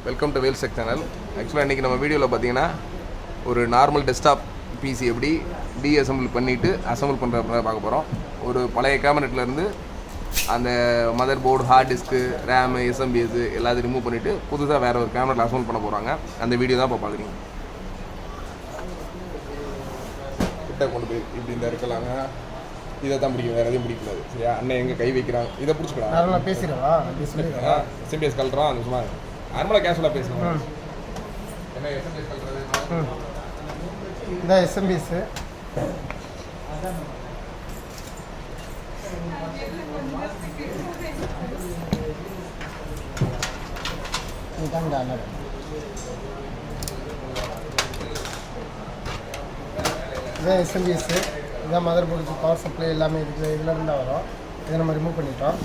Welcome to வேல்செக் channel. ஆக்சுவலாக இன்றைக்கி நம்ம வீடியோவில் பார்த்தீங்கன்னா ஒரு நார்மல் டெஸ்க்டாப் பிசி எப்படி டீஅசம்பிள் பண்ணிவிட்டு அசம்பிள் பண்ணுற பார்க்க போகிறோம். ஒரு பழைய கேபினெட்லேருந்து அந்த mother board, hard disk, RAM, SMPS எல்லாத்தையும் ரிமூவ் பண்ணிவிட்டு புதுசாக வேறு ஒரு கேபினெட்டில் அசம்பிள் பண்ண போகிறாங்க. அந்த வீடியோ தான் இப்போ பார்க்குறீங்க. கிட்ட கொண்டு போய் இப்படி இந்த இருக்கலாங்க, இதை தான் பிடிக்கும், வேறு எதையும் பிடிக்கூடாது. சரியா? அண்ணன் எங்கே கை வைக்கிறாங்க இதை பிடிச்சிக்கலாம். நார்மலாக பேசிடுவா எஸ்எம்பிஎஸ் கலட்டுறோம். அந்த சும்மா நார்மலாக கேஷுவலாக பேசணும். என்ன எஸ்எம்பிஎஸ் கலட்டுறது? இதான் எஸ்எம்பிஎஸ். இதான் எஸ்எம்பிஎஸ். இதான் மதர் போர்டுக்கு பவர் சப்ளை எல்லாமே இருக்குது. இதில் இருந்தால் வரும். இதை நம்ம ரிமூவ் பண்ணிட்டோம்.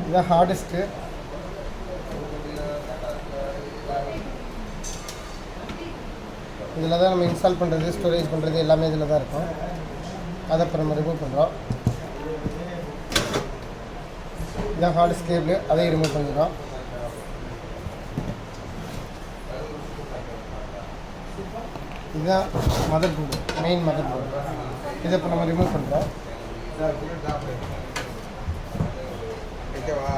இதான் ஹார்ட் டிஸ்க்கு. இதில் தான் நம்ம இன்ஸ்டால் பண்ணுறது, ஸ்டோரேஜ் பண்ணுறது எல்லாமே இதில் தான் இருக்கும். அதை இப்போ நம்ம ரிமூவ் பண்ணுறோம். இதான் ஹார்ட் டிஸ்க் கேபிள், அதையும் ரிமூவ் பண்ணிடுறோம். இதுதான் mother board, main mother board. இதை இப்போ நம்ம ரிமூவ் பண்ணுறோம். ஓகேவா?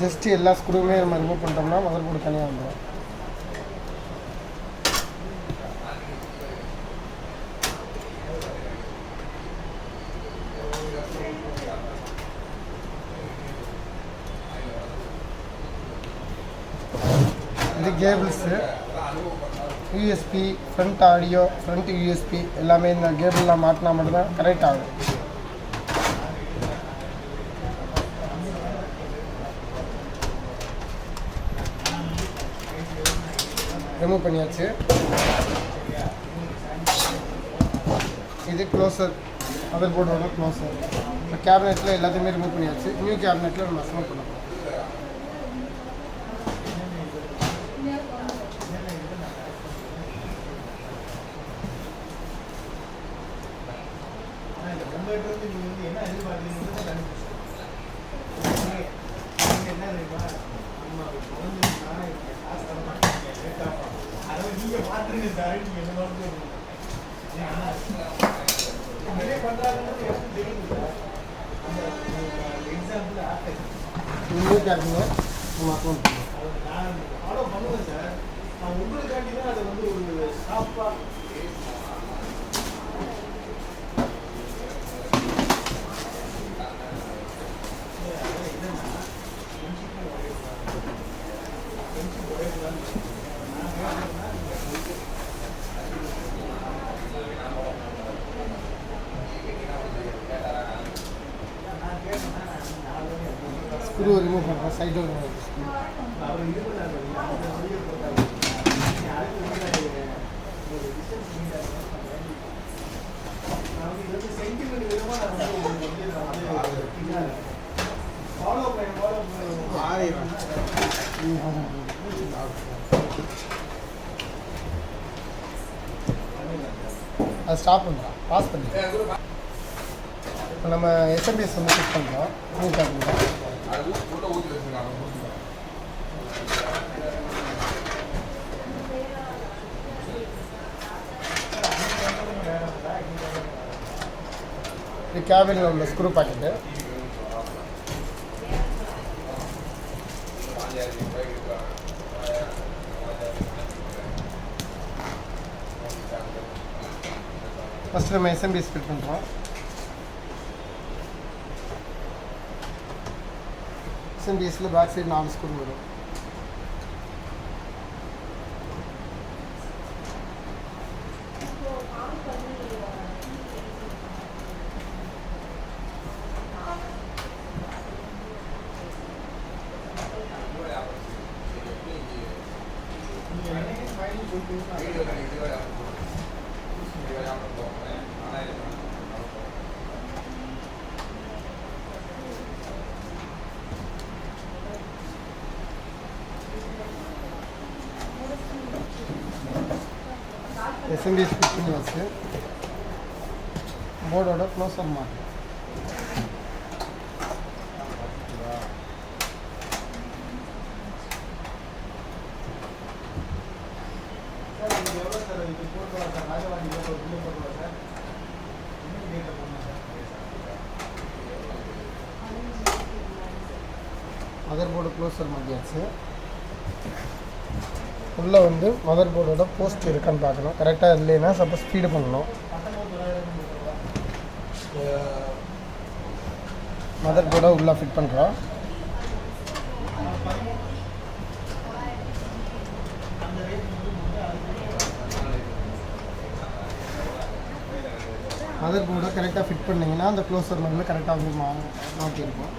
ஜஸ்ட்டு எல்லா ஸ்க்ரூவுமே நம்ம ரிமூவ் பண்ணிட்டோம்னா மதர் போர்டு தனியாக வந்துடும். இது cables, USB, front audio, front USB எல்லாமே இந்த கேபிள்லாம் மாட்டினா மட்டும்தான் கரெக்ட் ஆகும். ரிமூவ் பண்ணியாச்சு. இது க்ளோசர், மதர் போர்டோட க்ளோசர். இப்போ கேபினெட்டில் எல்லாத்தையுமே ரிமூவ் பண்ணியாச்சு. நியூ கேபினெட்டில் நம்ம அசம்பிள் பண்ண போகிறோம். நியூ கேபினெட் நம்ம அக்கௌண்ட் பண்ணுவோம். ஸ்க்ரூ ரிமூவ் பண்ணுறோம். சைடில் அது ஸ்டாப் பண்ணுறோம். பாஸ் பண்ணிடுறோம். இப்போ நம்ம எஸ்எம்பிஎஸ் வந்து செக் பண்ணுறோம். நியூ கேபினெட் இது கேபினில் உள்ள ஸ்க்ரூ பாக்கெட்டு. ஃபஸ்ட்டு நம்ம எஸ்எம்பிஎஸ் ஃபிட் பண்ணுறோம். எஸ்எம்பிஎஸ்சில் பேக் சைடு 4 ஸ்க்ரூ வரும். எஸ்எம்பிஎஸ் ஃபிட் பண்ணியாச்சு. போர்டோட closure mark. Motherboard closure மாட்டியாச்சு. உள்ளே வந்து மதர் போர்டோட போஸ்ட் இருக்கான்னு பார்க்கணும். கரெக்டாக இல்லைன்னா சப்போஸ் ஸ்பீடு பண்ணணும். மதர் போர்டை உள்ளே ஃபிட் பண்ணுறோம். மதர் போர்டை கரெக்டாக ஃபிட் பண்ணிங்கன்னா அந்த க்ளோஸரில் வந்து கரெக்டாக வந்து மாட்டியிருக்கும்.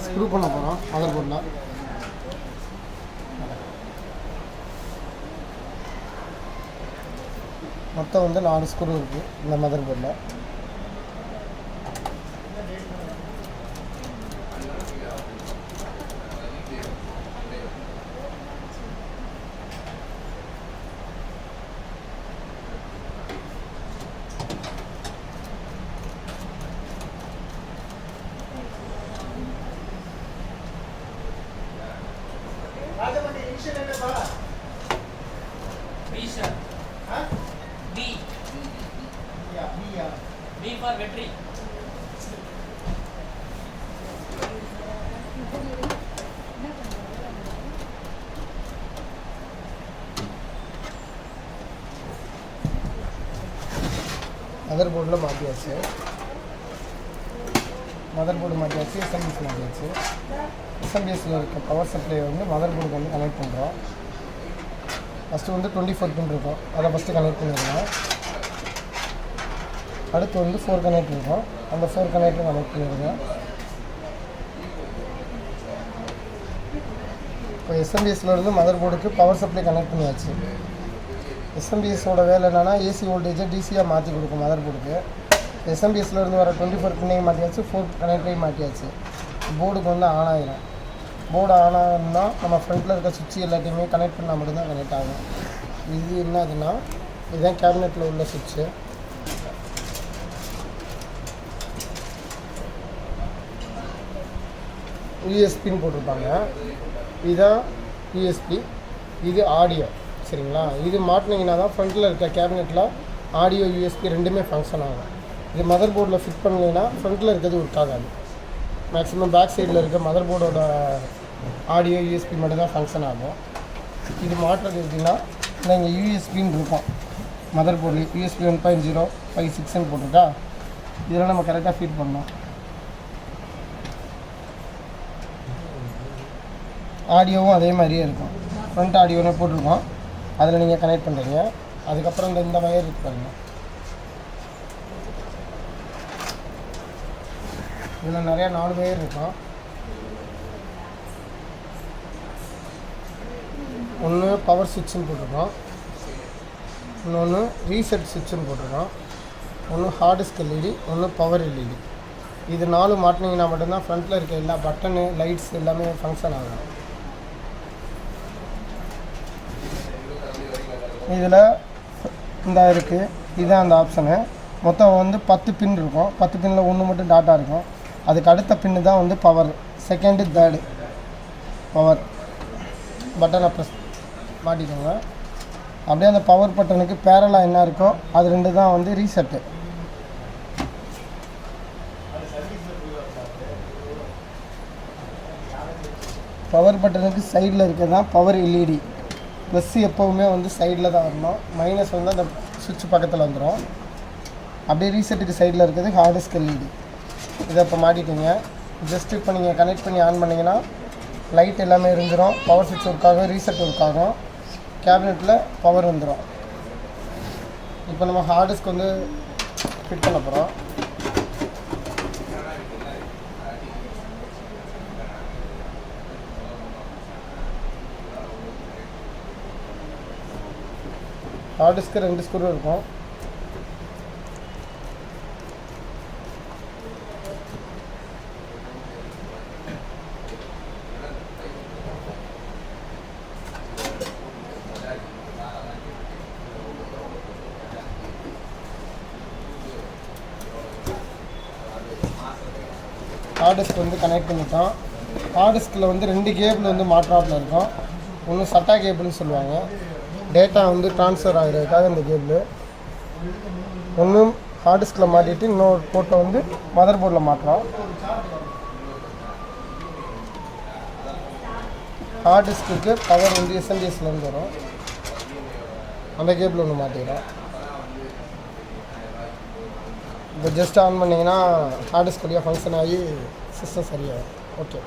ஸ்க்ரூ பண்ண போகிறோம் மதர் போர்டில். மொத்தம் வந்து 4 ஸ்க்ரூ இருக்குது இந்த மதர் போர்டில். B for battery. மதர் போர்டில் மாட்டியாச்சு. மதர் போர்டு மாட்டியாச்சு. எஸ்எம்பிஎஸ் மாட்டியாச்சு. எஸ்எம்பிஎஸில் இருக்க பவர் சப்ளை வந்து மதர் போர்டுக்கு வந்து கனெக்ட் பண்ணுறோம். ஃபஸ்ட்டு வந்து 24 பின் இருக்கும், அதை ஃபஸ்ட்டு கனெக்ட் பண்ணிடுறோம். அடுத்து வந்து 4 கனெக்ட் இருக்கும், அந்த 4 கனெக்டரும் கனெக்ட் பண்ணிடுங்க. இப்போ எஸ்எம்பிஎஸ்லேருந்து மதர் போர்டுக்கு பவர் சப்ளை கனெக்ட் பண்ணியாச்சு. எஸ்எம்பிஎஸோட வேலை என்னென்னா ஏசி வோல்டேஜை டிசியாக மாற்றி கொடுக்கும் மதர் போர்டுக்கு. எஸ்எம்பிஎஸ்லேருந்து வர 24 பின்னையும் மாட்டியாச்சு, 4 கனெக்டரையும் மாட்டியாச்சு. போர்டுக்கு வந்து ஆன் ஆகிடும். போர்டு ஆன் ஆகணும்னா நம்ம ஃப்ரண்ட்டில் இருக்க சுவிட்ச் எல்லாத்தையுமே கனெக்ட் பண்ணால் மட்டும்தான் கனெக்ட் ஆகும். இது என்னதுன்னா இதுதான் கேபினெட்டில் உள்ள சுவிட்சு. யூஎஸ்பின்னு போட்டிருப்பாங்க. இதுதான் யூஎஸ்பி, இது ஆடியோ. சரிங்களா? இது மாட்டினீங்கன்னா தான் ஃப்ரண்ட்டில் இருக்க கேபினெட்டில் ஆடியோ யூஎஸ்பி ரெண்டுமே ஃபங்க்ஷன் ஆகும். இது மதர் போர்டில் ஃபிட் பண்ணலைன்னா ஃப்ரண்ட்டில் இருக்கிறது ஒர்க் ஆகாது. மேக்ஸிமம் பேக் சைடில் இருக்க மதர் போர்டோட ஆடியோ யூஎஸ்பி மட்டும் தான் ஃபங்க்ஷன் ஆகும். இது மாட்டுறது எப்படின்னா இங்கே யூஎஸ்பின்னு இருக்கும் மதர் போர்டில். யூஎஸ்பி 1.0 5 6ன்னு போட்டிருக்கா. இதெல்லாம் நம்ம கரெக்டாக ஃபீட் பண்ணோம். ஆடியோவும் அதே மாதிரியே இருக்கும். ஃப்ரண்ட் ஆடியோனே போட்டிருக்கோம், அதில் நீங்கள் கனெக்ட் பண்ணுறீங்க. அதுக்கப்புறம் இந்த வயர் இருக்கு பாருங்க. இதில் நிறையா 4 வயர் இருக்கும். ஒன்று பவர் சுவிட்சுன்னு போட்டிருக்கோம், இன்னொன்று ரீசெட் சுவிட்சுன்னு போட்டிருக்கோம், ஒன்று ஹார்ட் டிஸ்க் எல்இடி, ஒன்று பவர் எல்இடி. இது 4 மாட்டினீங்கன்னா மட்டும்தான் ஃப்ரண்ட்டில் இருக்க எல்லா பட்டனு லைட்ஸ் எல்லாமே ஃபங்க்ஷன் ஆகும். இதில் இந்த இருக்குது, இதுதான் அந்த ஆப்ஷனு. மொத்தம் வந்து 10 பின் இருக்கும். 10 பின்னில் 1 மட்டும் டாட்டா இருக்கும். அதுக்கு அடுத்த பின்னு தான் வந்து பவர், செகண்டு தேர்டு பவர். பட்டனை ப்ரெஸ் மாட்டிக்கோங்க. அப்படியே அந்த பவர் பட்டனுக்கு பேரலாக என்ன இருக்கோ அது 2 தான் வந்து ரீசெட்டு. பவர் பட்டனுக்கு சைடில் இருக்கிறது தான் பவர் எல்இடி. ப்ளஸ் எப்போவுமே வந்து சைடில் தான் வரணும், மைனஸ் வந்து அந்த சுவிட்ச் பக்கத்தில் வந்துடும். அப்படியே ரீசெட்டுக்கு சைடில் இருக்கிறது ஹார்ட் டிஸ்க் எல்இடி. இதை இப்போ மாட்டிட்டீங்க. ஜஸ்ட்டு இப்போ நீங்கள் கனெக்ட் பண்ணி ஆன் பண்ணிங்கன்னா லைட் எல்லாமே இருந்துடும். பவர் சுவிட்ச் ஒர்க் ஆகும், ரீசெட் ஒர்க் ஆகும், கேபினெட்டில் பவர் வந்துடும். இப்போ நம்ம ஹார்ட் டிஸ்க் வந்து ஃபிட் பண்ண போகிறோம். ஹார்ட் டிஸ்க்கு 2 ஸ்க்ரூ இருக்கும். ஹார்ட் டிஸ்க் வந்து கனெக்ட் பண்ணிட்டோம். ஹார்ட் டிஸ்கில் வந்து 2 கேபிள் வந்து மாற்றாப்பில் இருக்கும். ஒன்று சட்டா கேபிள்னு சொல்லுவாங்க, டேட்டா வந்து ட்ரான்ஸ்ஃபர் ஆகிறதுக்காக இந்த கேபிள். ஒன்று ஹார்ட் டிஸ்கில் மாட்டிட்டு இன்னொரு போர்ட்டை வந்து மதர் போர்டில் மாட்டுறோம். ஹார்ட் டிஸ்க்கு பவர் வந்து எஸ்எம்டிஎஸ்லேருந்து வரும், அந்த கேபிள் ஒன்று மாட்டிக்கிறோம். இப்போ ஜஸ்ட் ஆன் பண்ணிங்கன்னா ஹார்ட் டிஸ்க் வழியாக ஃபங்க்ஷன் ஆகி சிஸ்டம் சரியாகும். ஓகே.